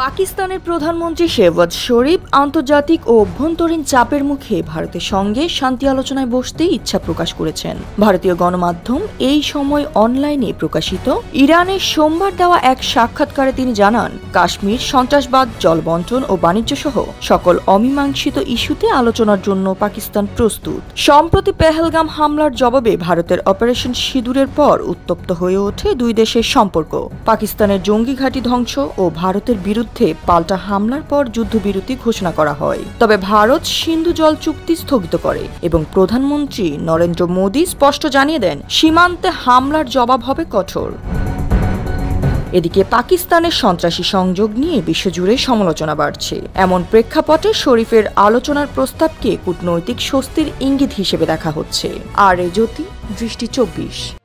পাকিস্তানের প্রধানমন্ত্রী শেহবাজ শরীফ আন্তর্জাতিক ও অভ্যন্তরীণ চাপের মুখে ভারতের সঙ্গে শান্তি আলোচনায় বসতে ইচ্ছা প্রকাশ করেছেন। ভারতীয় গণমাধ্যম এই সময় অনলাইনে প্রকাশিত ইরানের সোমবার দেওয়া এক সাক্ষাৎকারে তিনি জানান, কাশ্মীর, সন্ত্রাসবাদ, জলবন্টন ও বাণিজ্য সহ সকল অমীমাংসিত ইস্যুতে আলোচনার জন্য পাকিস্তান প্রস্তুত। সম্প্রতি পেহেলগাম হামলার জবাবে ভারতের অপারেশন সিঁদুরের পর উত্তপ্ত হয়ে ওঠে দুই দেশের সম্পর্ক। পাকিস্তানের জঙ্গি ঘাঁটি ধ্বংস ও ভারতের বিরুদ্ধে পাল্টা হামলার পর যুদ্ধবিরতি ঘোষণা করা হয়। তবে ভারত সিন্ধু জল চুক্তি স্থগিত করে এবং প্রধানমন্ত্রী নরেন্দ্র মোদী স্পষ্ট জানিয়ে দেন, সীমান্তে হামলার জবাব হবে কঠোর। এদিকে পাকিস্তানের সন্ত্রাসী সংযোগ নিয়ে বিশ্বজুড়ে সমালোচনা বাড়ছে। এমন প্রেক্ষাপটে শরীফের আলোচনার প্রস্তাবকে কূটনৈতিক স্বস্তির ইঙ্গিত হিসেবে দেখা হচ্ছে। আর এ জ্যোতি, দৃষ্টি 24।